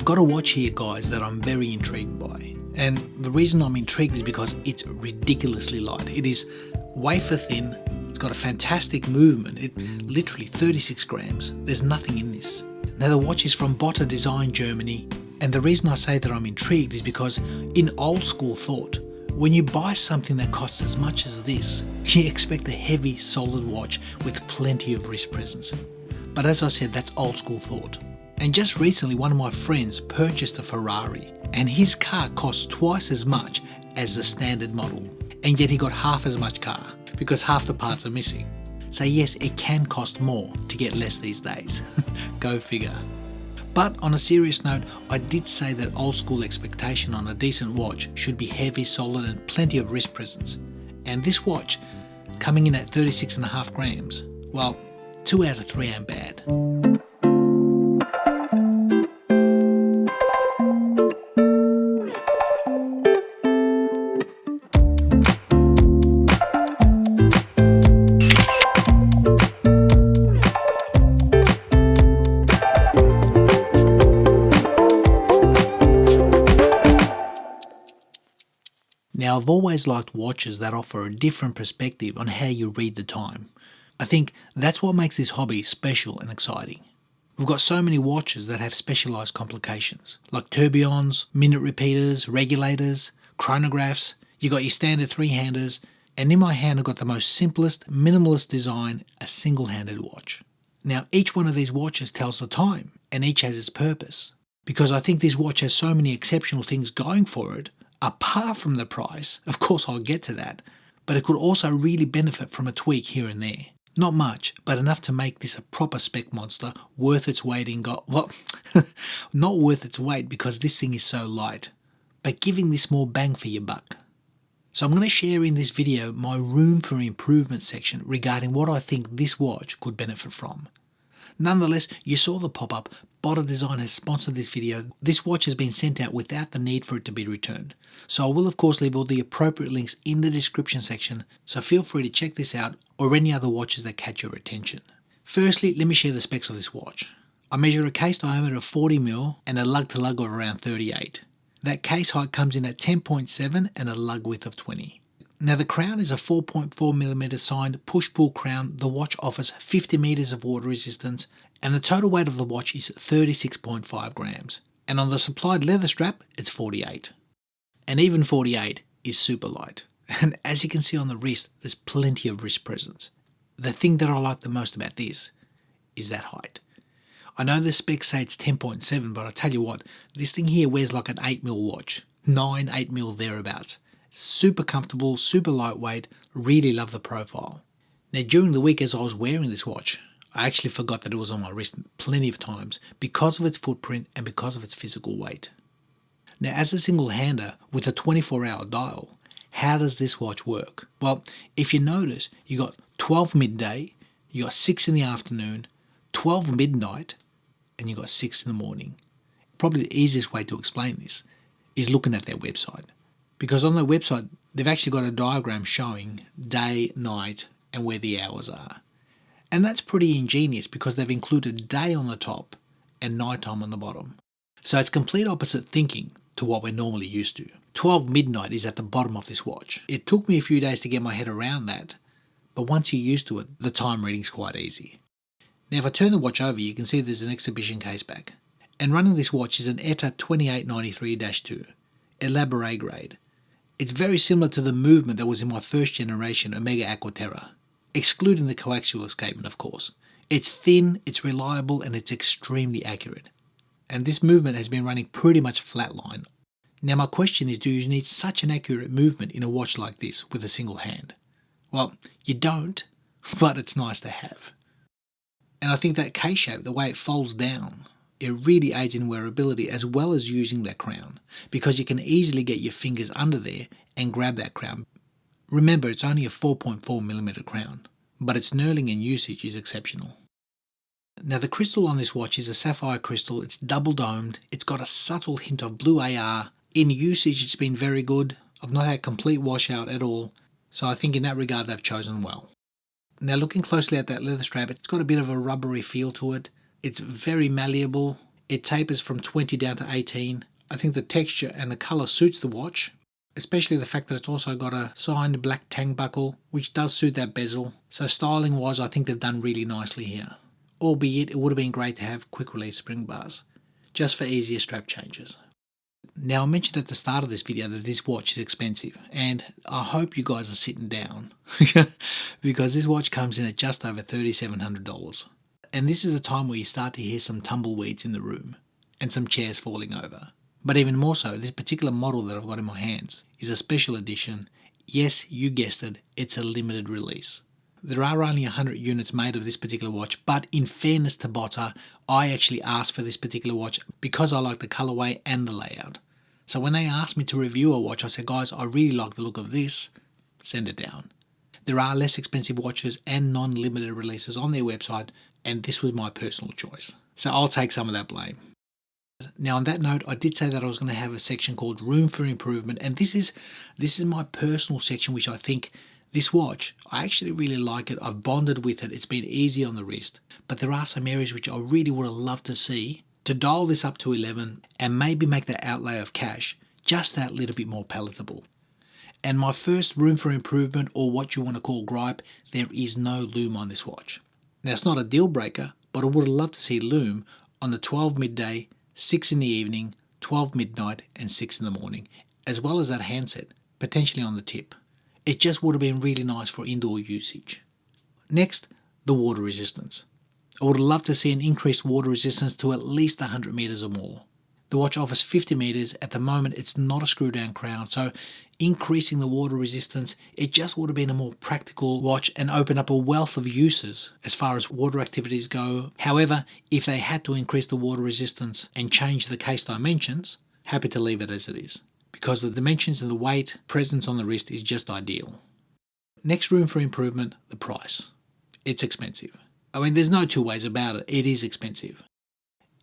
got a watch here, guys, that I'm very intrigued by. And the reason I'm intrigued is because it's ridiculously light. It is wafer thin, it's got a fantastic movement, it literally 36 grams. There's nothing in this. Now the watch is from Botta Design Germany, and the reason I say that I'm intrigued is because in old school thought, when you buy something that costs as much as this, you expect a heavy, solid watch with plenty of wrist presence. But as I said, that's old school thought. And just recently, one of my friends purchased a Ferrari, and his car costs twice as much as the standard model, and yet he got half as much car because half the parts are missing. So yes, it can cost more to get less these days. Go figure. But on a serious note, I did say that old school expectation on a decent watch should be heavy, solid and plenty of wrist presence. And this watch, coming in at 36.5 grams, well, 2 out of 3 ain't bad. Now, I've always liked watches that offer a different perspective on how you read the time. I think that's what makes this hobby special and exciting. We've got so many watches that have specialised complications, like tourbillons, minute repeaters, regulators, chronographs. You got your standard three-handers, and in my hand I've got the most simplest, minimalist design, a single-handed watch. Now, each one of these watches tells the time, and each has its purpose. Because I think this watch has so many exceptional things going for it, apart from the price, of course I'll get to that, but it could also really benefit from a tweak here and there. Not much, but enough to make this a proper spec monster, worth its weight in gold. Well, not worth its weight because this thing is so light, but giving this more bang for your buck. So I'm going to share in this video my room for improvement section regarding what I think this watch could benefit from. Nonetheless, you saw the pop-up. Botta Design has sponsored this video. This watch has been sent out without the need for it to be returned. So I will of course leave all the appropriate links in the description section, so feel free to check this out or any other watches that catch your attention. Firstly, let me share the specs of this watch. I measure a case diameter of 40mm and a lug-to-lug of around 38. That case height comes in at 10.7 and a lug width of 20. Now the crown is a 4.4mm signed push-pull crown. The watch offers 50 meters of water resistance, and the total weight of the watch is 36.5 grams. And on the supplied leather strap, it's 48. And even 48 is super light. And as you can see on the wrist, there's plenty of wrist presence. The thing that I like the most about this is that height. I know the specs say it's 10.7, but I tell you what, this thing here wears like an 8mm watch. 8mm thereabouts. Super comfortable, super lightweight, really love the profile. Now during the week as I was wearing this watch, I actually forgot that it was on my wrist plenty of times because of its footprint and because of its physical weight. Now as a single hander with a 24-hour dial, how does this watch work? Well, if you notice, you got 12 midday, you got 6 in the afternoon, 12 midnight, and you got 6 in the morning. Probably the easiest way to explain this is looking at their website. Because on their website, they've actually got a diagram showing day, night, and where the hours are. And that's pretty ingenious because they've included day on the top and nighttime on the bottom. So it's complete opposite thinking to what we're normally used to. 12 midnight is at the bottom of this watch. It took me a few days to get my head around that, but once you're used to it, the time reading's quite easy. Now if I turn the watch over, you can see there's an exhibition case back. And running this watch is an ETA 2893-2, Elaboré grade. It's very similar to the movement that was in my first generation Omega Aquaterra, excluding the coaxial escapement of course. It's thin, it's reliable, and it's extremely accurate. And this movement has been running pretty much flatline. Now my question is, do you need such an accurate movement in a watch like this with a single hand? Well, you don't, but it's nice to have. And I think that case shape, the way it folds down, it really aids in wearability as well as using that crown, because you can easily get your fingers under there and grab that crown. Remember, it's only a 4.4mm crown, but its knurling and usage is exceptional. Now the crystal on this watch is a sapphire crystal. It's double domed, it's got a subtle hint of blue AR. In usage it's been very good. I've not had complete washout at all, so I think in that regard they've chosen well. Now looking closely at that leather strap, it's got a bit of a rubbery feel to it. It's very malleable. It tapers from 20 down to 18. I think the texture and the colour suits the watch, especially the fact that it's also got a signed black tang buckle, which does suit that bezel. So styling wise, I think they've done really nicely here. Albeit it would have been great to have quick release spring bars, just for easier strap changes. Now I mentioned at the start of this video that this watch is expensive, and I hope you guys are sitting down because this watch comes in at just over $3,700. And this is the time where you start to hear some tumbleweeds in the room and some chairs falling over. But even more so, this particular model that I've got in my hands is a special edition. Yes, you guessed it, it's a limited release. There are only 100 units made of this particular watch, but in fairness to Botta, I actually asked for this particular watch because I like the colorway and the layout. So when they asked me to review a watch, I said, guys, I really like the look of this, send it down. There are less expensive watches and non-limited releases on their website, and this was my personal choice. So I'll take some of that blame. Now on that note, I did say that I was going to have a section called Room for Improvement, and this is my personal section, which I think this watch, I actually really like it. I've bonded with it. It's been easy on the wrist, but there are some areas which I really would have loved to see to dial this up to 11 and maybe make the outlay of cash just that little bit more palatable. And my first room for improvement, or what you want to call gripe, there is no lume on this watch. Now it's not a deal breaker, but I would have loved to see lume on the 12 midday, 6 in the evening, 12 midnight and 6 in the morning, as well as that handset, potentially on the tip. It just would have been really nice for indoor usage. Next, the water resistance. I would have loved to see an increased water resistance to at least 100 meters or more. The watch offers 50 meters. At the moment, it's not a screw down crown, so increasing the water resistance, it just would have been a more practical watch and open up a wealth of uses as far as water activities go. However, if they had to increase the water resistance and change the case dimensions, happy to leave it as it is, because the dimensions and the weight presence on the wrist is just ideal. Next room for improvement, the price. It's expensive. I mean, there's no two ways about it. It is expensive.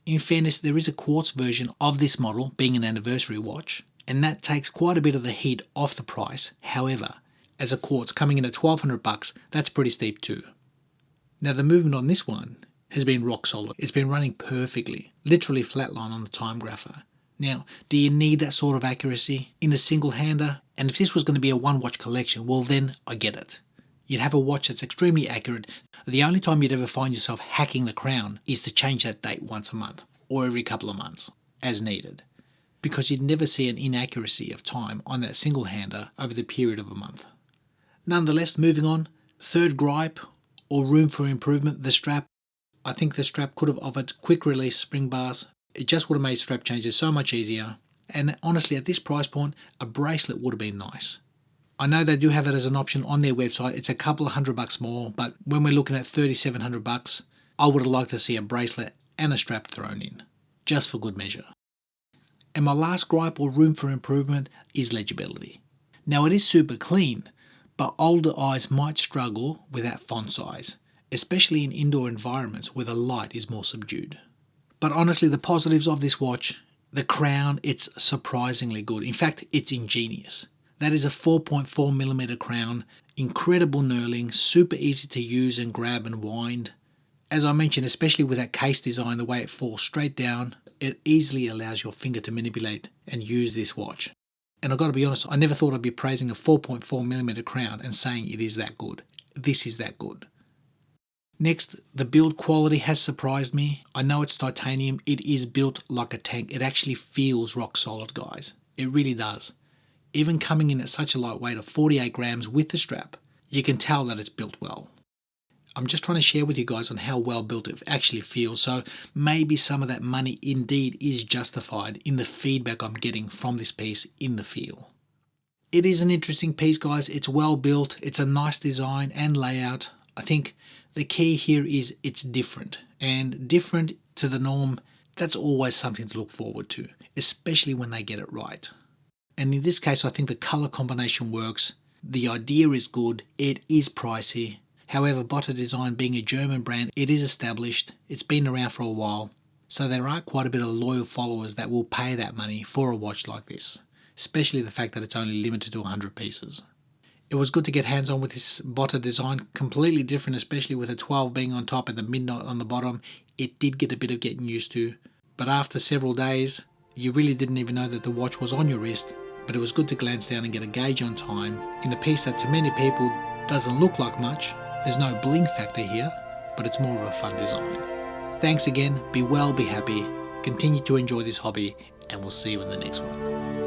In fairness, there is a quartz version of this model, being an anniversary watch, and that takes quite a bit of the heat off the price. However, as a quartz coming in at $1,200, that's pretty steep too. Now the movement on this one has been rock solid. It's been running perfectly, literally flatline on the time grapher. Now, do you need that sort of accuracy in a single hander? And if this was going to be a one watch collection, well then I get it. You'd have a watch that's extremely accurate. The only time you'd ever find yourself hacking the crown is to change that date once a month or every couple of months as needed, because you'd never see an inaccuracy of time on that single hander over the period of a month. Nonetheless, moving on, third gripe or room for improvement, the strap. I think the strap could have offered quick release spring bars. It just would have made strap changes so much easier. And honestly, at this price point, a bracelet would have been nice. I know they do have it as an option on their website. It's a couple of $100 more, but when we're looking at $3,700, I would have liked to see a bracelet and a strap thrown in, just for good measure. And my last gripe or room for improvement is legibility. Now it is super clean, but older eyes might struggle with that font size, especially in indoor environments where the light is more subdued. But honestly, the positives of this watch, the crown, it's surprisingly good. In fact, it's ingenious. That is a 4.4mm crown, incredible knurling, super easy to use and grab and wind. As I mentioned, especially with that case design, the way it falls straight down, it easily allows your finger to manipulate and use this watch. And I've got to be honest, I never thought I'd be praising a 4.4mm crown and saying it is that good. This is that good. Next, the build quality has surprised me. I know it's titanium, it is built like a tank. It actually feels rock solid, guys. It really does. Even coming in at such a light weight of 48 grams with the strap, you can tell that it's built well. I'm just trying to share with you guys on how well built it actually feels, so maybe some of that money indeed is justified in the feedback I'm getting from this piece in the feel. It is an interesting piece, guys. It's well built, it's a nice design and layout. I think the key here is it's different, and different to the norm, that's always something to look forward to, especially when they get it right. And in this case, I think the color combination works. The idea is good. It is pricey. However, Botta Design being a German brand, it is established. It's been around for a while. So there are quite a bit of loyal followers that will pay that money for a watch like this, especially the fact that it's only limited to 100 pieces. It was good to get hands on with this Botta Design, completely different, especially with a 12 being on top and the midnight on the bottom. It did get a bit of getting used to, but after several days, you really didn't even know that the watch was on your wrist, but it was good to glance down and get a gauge on time in a piece that to many people doesn't look like much. There's no bling factor here, but it's more of a fun design. Thanks again, be well, be happy, continue to enjoy this hobby, and we'll see you in the next one.